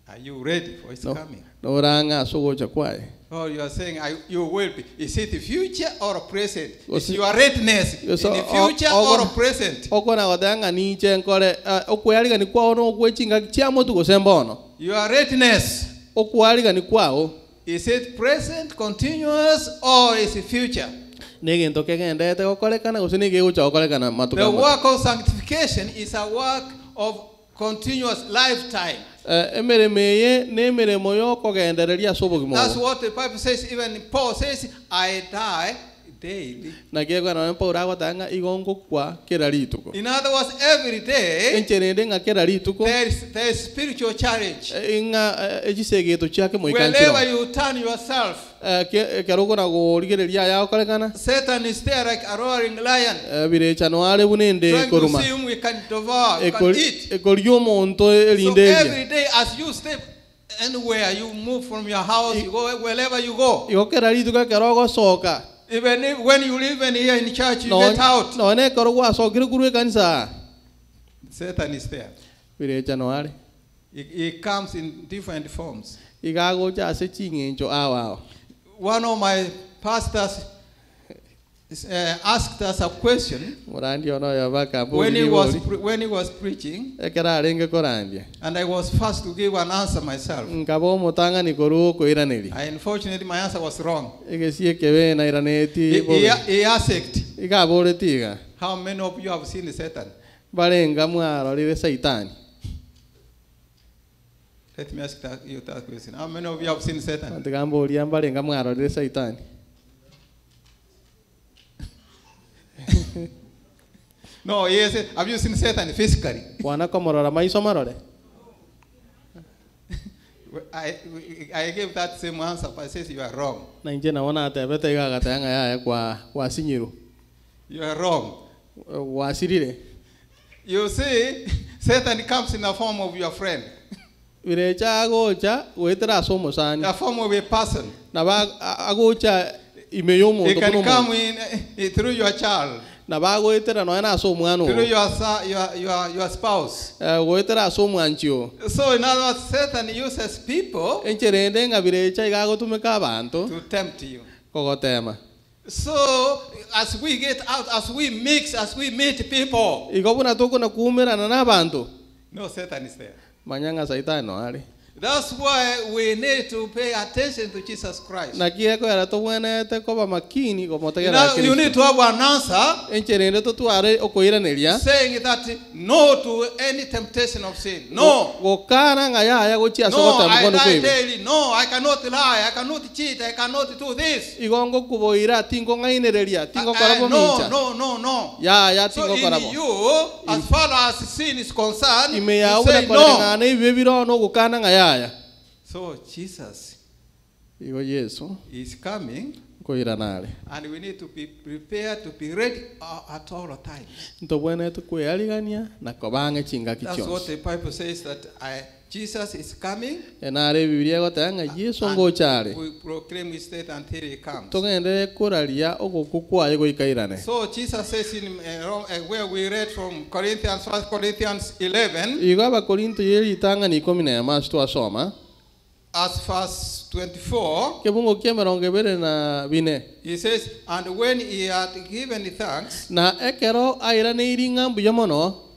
Are you ready for His coming? Noranga so gocha kwaye. Oh, you are saying you will be. Is it the future or present? Is your readiness in the future or present? Okona godanga ni chenkore okwaliga ni kwao no kwechinga chiamo tu gosembono. Your readiness. Okwaliga ni kwao. Is it present, continuous, or is it future? Negento kegendete okolekana usinige ucha okolekana matuka. The work of sanctification is a work of continuous lifetime. That's what the Bible says. Even Paul says, I die daily. In other words, every day there is spiritual challenge. Wherever you turn yourself, Satan is there like a roaring lion, trying to see whom we can devour, can eat. So every day as you step anywhere, you move from your house, you go wherever you go. Even if, when you live in here in church, you get out. Satan is there. He comes in different forms. One of my pastors asked us a question when he was preaching, and I was first to give an answer myself. Unfortunately, my answer was wrong. He asked, how many of you have seen Satan? Let me ask you that question. How many of you have seen Satan? No, he said, have you seen Satan physically? I gave that same answer, but I said you are wrong. You are wrong. You see, Satan comes in the form of your friend. The form of a person. He can come in through your child. Through your spouse. So in other words, Satan uses people to tempt you. So as we get out, as we mix, as we meet people, no, Satan is there. That's why we need to pay attention to Jesus Christ. Now, you need to have an answer saying that no to any temptation of sin. No. No, I tell you, no, I cannot lie, I cannot cheat, I cannot do this. No. So in you, as far as sin is concerned, you say no. So Jesus is coming, and we need to be prepared to be ready at all times. That's what the Bible says, that Jesus is coming, and we proclaim his state until he comes. So Jesus says in where we read from Corinthians, 1 Corinthians 11, as verse 24, he says, and when he had given thanks,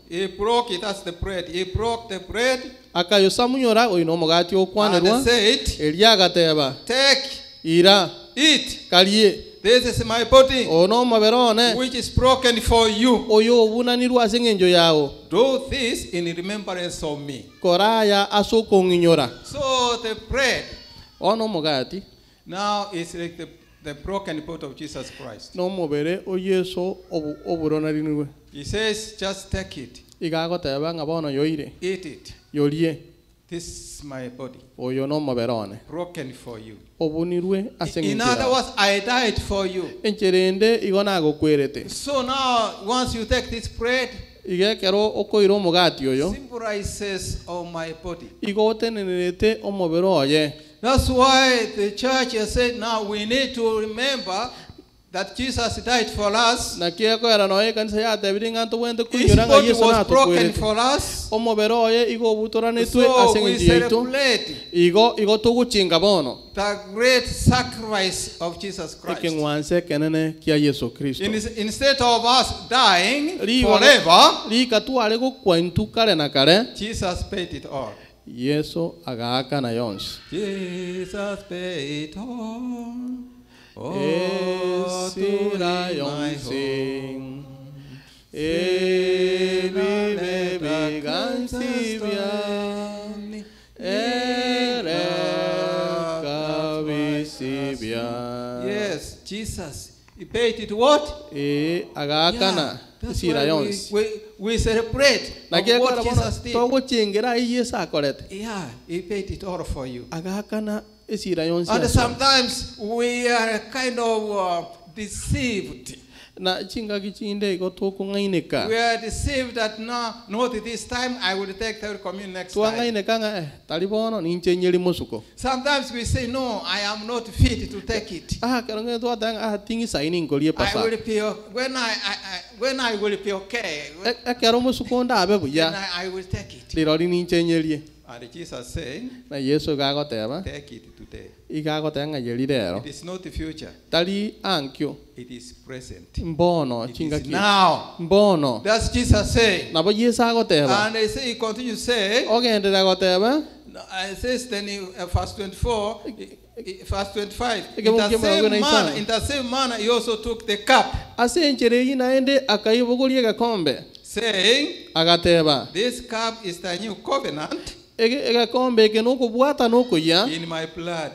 he broke it as the bread. He broke the bread and said, take, eat. This is my body, which is broken for you. Do this in remembrance of me. So the bread now is like the broken body of Jesus Christ. He says, just take it. Eat it. This is my body, broken for you. In other words, I died for you. So now, once you take this bread, symbolizes of my body. That's why the church has said, now we need to remember that Jesus died for us. His body was broken for us. So we celebrate the great sacrifice of Jesus Christ. Instead of us dying forever, Jesus paid it all. Jesus paid it all. Oh, my sing. Yes, Jesus. He paid it what? Yeah, that's why we celebrate what Jesus did. Yeah, he paid it all for you. And sometimes we are kind of deceived. We are deceived that no, not this time, I will take third communion next time. Sometimes we say, no, I am not fit to take it. I will be, when I will be okay, then I will take it. And Jesus saying, na Yesu gagoteba take it today. igagotenga yerirero It is not the future. tari ankyo It is present. mbono It is chingaki now. mbono That's Jesus saying. nabo Yesu agoteba And he continues to say, ogendera goteba it says then in verse 24, verse 25, in the same manner he also took the cup, asencherei naende akaibuguria gakombe saying, agateba this cup is the new covenant egakombe ke nokubwata nokuya in my blood.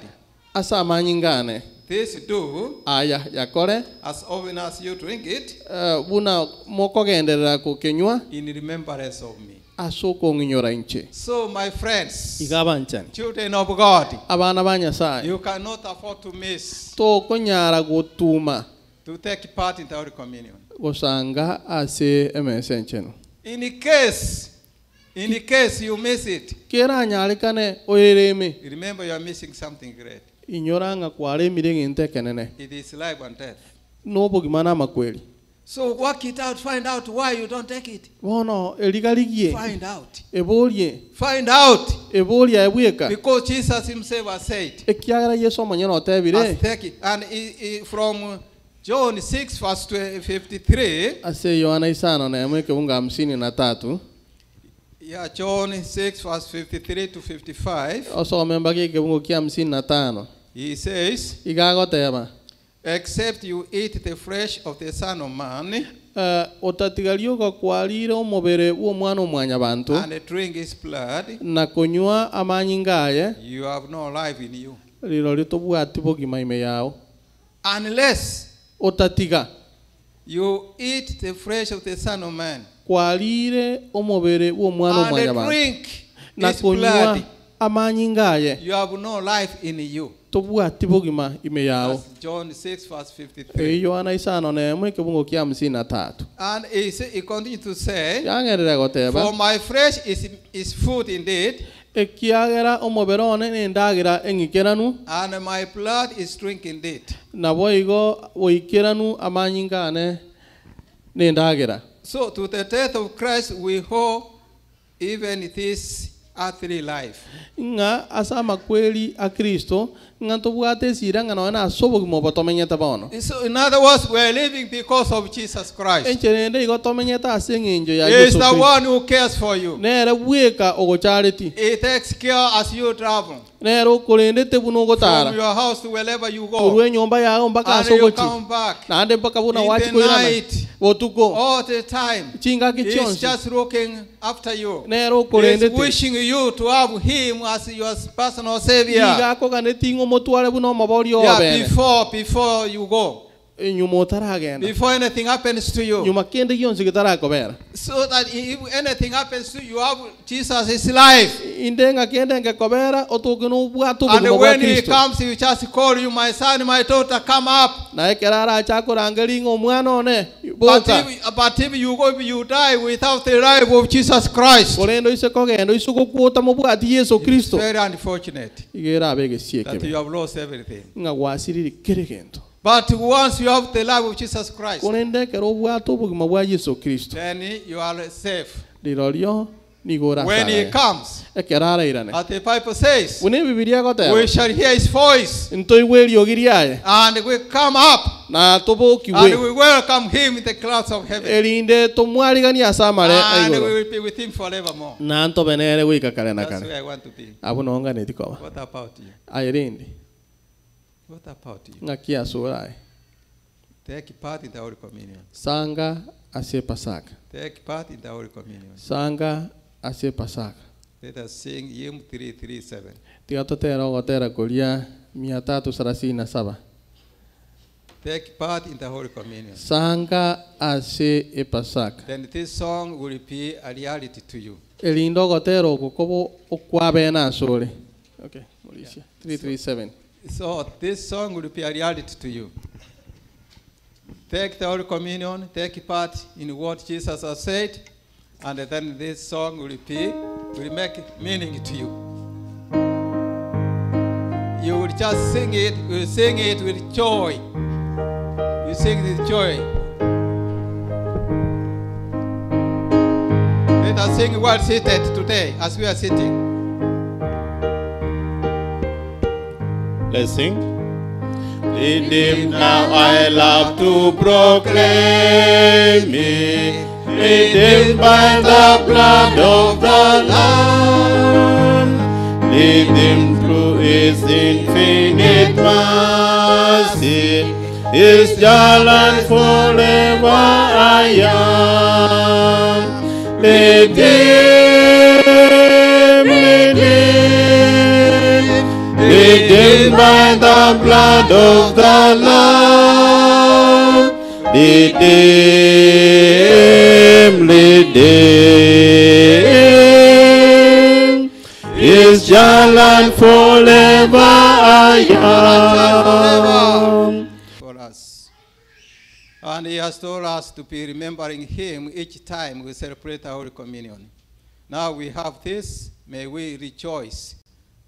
asa amanyingane This do aya yakore as often as you drink it buna mokogenderera kukenywa in remembrance of me. asoko nginyora inche. So my friends, igabanchani children of God, abana ba Nyasaye you cannot afford to miss to konyara gutuma to take part in the Holy Communion. gusanga ase emesencheno In case you miss it, kera nyarekane oyereme remember you are missing something great. inyoranga kware mirenge kenene It is life and death. no bogimana makweli. So work it out, find out why you don't take it. Bono eligaligie Find out. ebolie Find out. ebolia ebweka Because Jesus himself has said, ekiagara Yesu omanyana otebire take it. And from John 6 verse 53, ase Yohana isano na yamweke bunga 53 yeah, John 6 verse 53 to 55, oso memba ke bungo kia 55 he says, igagoteba except you eat the flesh of the Son of Man otatigario kwalire omubere wo mwana omwanya bantu and drink his blood, na kunywa amanyingaye you have no life in you. liro litobwati bogima ime yao Unless otatiga you eat the flesh of the Son of Man kwalire omubere wo mwana omwanya and bantu drink na his kunywa blood, amanyingaye you have no life in you. tobwati bogima ime yao. That's John 6 verse 53. Yohana isano na yamweke bungo kia 53 And he continued to say, yangerera goteba for my flesh is food indeed, ekiagera omubere one nendagira engikeranu and my blood is drink indeed. na boigo oikeranu amanyingane nendagira. So to the death of Christ we owe even this earthly life. Nga asama kweli a Kristo nga tobwate sira nga na asobo gimo tomenyeta bono. So in other words, we are living because of Jesus Christ. Encherende igo tomenyeta asengenjo ya He Yesu. is the one who cares for you. Nere bweka ogocharity. He takes care as you travel. Nere okolendete buno gotara. From your house to wherever you go. Urwe nyomba yago mpaka And you asogochi. come back. Na ande mpaka buna In wati the kuirana. night. Botuko. All the time. Chinga He's kichonsi. just looking after you. Nere He's okolendete. wishing you to have him as your personal savior. Iga ko kanetingo motware buno mabori Yeah, obene. before you go. Nyuma otaragenda. Before anything happens to you. Nyuma kende yonse gitaragobera. So that if anything happens to you, you have Jesus' life. Indenga kende ngekobera otugino bwatu And buguma when he Kristo. comes, he will just call you, my son, my daughter, come up. Na ekerara chako rangelingo omwana one. But if you go, you die without the life of Jesus Christ. Kolendo ise kogendo isoko kuota mobwati Yesu Kristo. It's very unfortunate Igera abege that sieke. you have lost everything. Nga wasiriri keregendo. But once you have the life of Jesus Christ, Kolende kero bwatu buguma bwa Yesu Kristo. then you are safe. Lirorio nigora sala. When he comes, Ekerara irane. as the Bible says, Une Biblia gote. we shall hear his voice, Ntoi weli ogiriaye. and we come up, Na tobo and kiwe. we welcome him in the clouds of heaven, Elinde tomwali gani asamare and we aigoro. will be with him forevermore. Na nto benere wika kale na That's kale. where I want to be. Abu nonga netikoba. What about you? Ayerindi. What about you? Ngakia surai. Take part in the Holy Communion. Sanga ase pasaka. Take part in the Holy Communion. Sanga ase pasaka. Let us sing hymn 337. Tigatotera ogotera kolia 337. Take part in the Holy Communion. Sanga ase e pasaka. Then this song will be a reality to you. Elindo ogotera okokobo okwabe na sore. Okay, Mauricia. 337. So this song will be a reality to you. Take the Holy Communion, take part in what Jesus has said, and then this song will make meaning to you. You will just sing it, you will sing it with joy. You sing it with joy. Let us sing while seated today, as we are sitting. Let's sing. Redeemed, now I love to proclaim me. Redeemed by the blood of the Lamb. Redeemed through His infinite mercy. His jalan forever I am. Redeemed, redeemed, redeemed by the blood of the Lamb. Redeemed, redeemed, His jalan forever I am. And He has told us to be remembering Him each time we celebrate our Holy Communion. Now we have this, may we rejoice.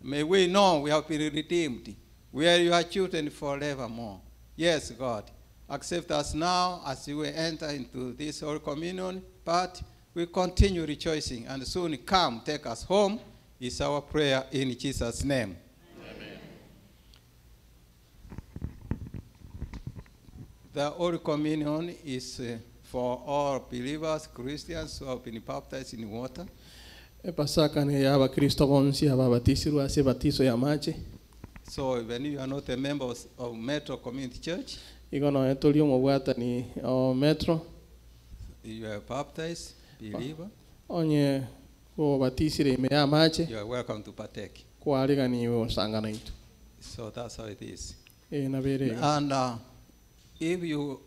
May we know we have been redeemed. We are your children forevermore. Yes, God, accept us now as we enter into this Holy Communion, but we continue rejoicing and soon come, take us home, is our prayer in Jesus' name. The Holy Communion is for all believers, Christians who have been baptized in water. Pasaka ni ya Wakristo bonsi ababatisirwa ase batizo ya maji. So when you are not a member of Metro Community Church, igono etolio mobwata ni Metro, you are baptized believer. Onye ko batisire me ya maji. You are welcome to partake. Kwa aliga ni usangana itu. So that's how it is. And if you,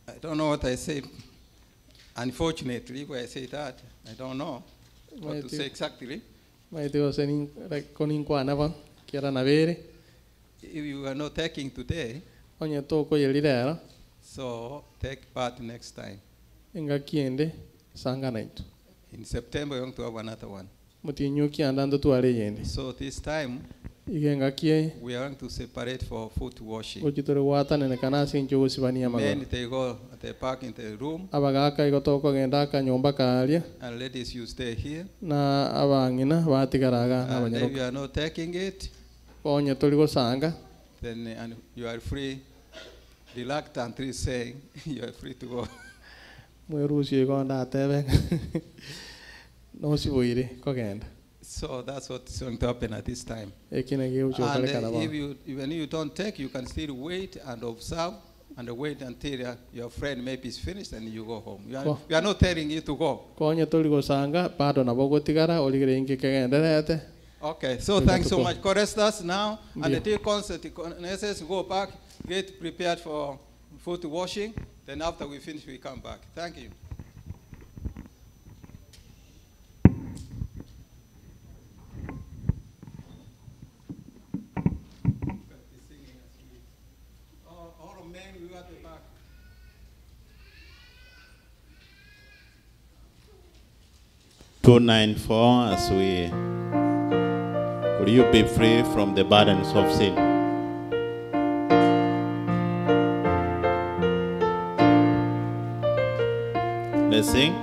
I don't know what I say. Unfortunately, if I say that, I don't know what to say exactly. If you are not taking today, so take part next time. In September, we're going to have another one. So this time, we are going to separate for foot washing. Men, they go, they park in the room. And ladies, you stay here. And if you are not taking it, then and you are free, reluctantly saying, you are free to go. So that's what's going to happen at this time. And even if you don't take, you can still wait and observe and wait until your friend maybe is finished and you go home. We are not telling you to go. Okay, so thanks so much. Chorus us now, and the tea concert, go back, get prepared for foot washing. Then after we finish, we come back. Thank you. (294) as we, will you be free from the burdens of sin? Let's sing.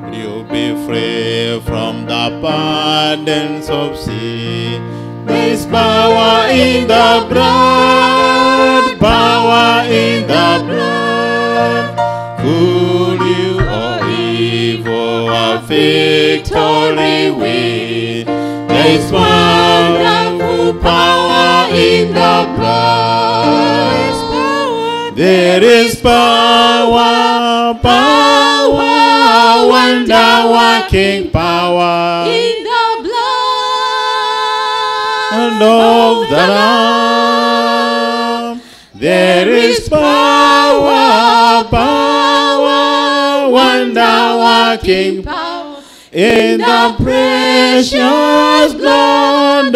Will you be free from the burdens of sin? There is power in the blood, power in the blood. Could you or evil a victory win? There is wonderful power in the blood. There is power, power, wonder-working power In the blood of the Lamb. There is power, power, wonder-working power in the precious blood of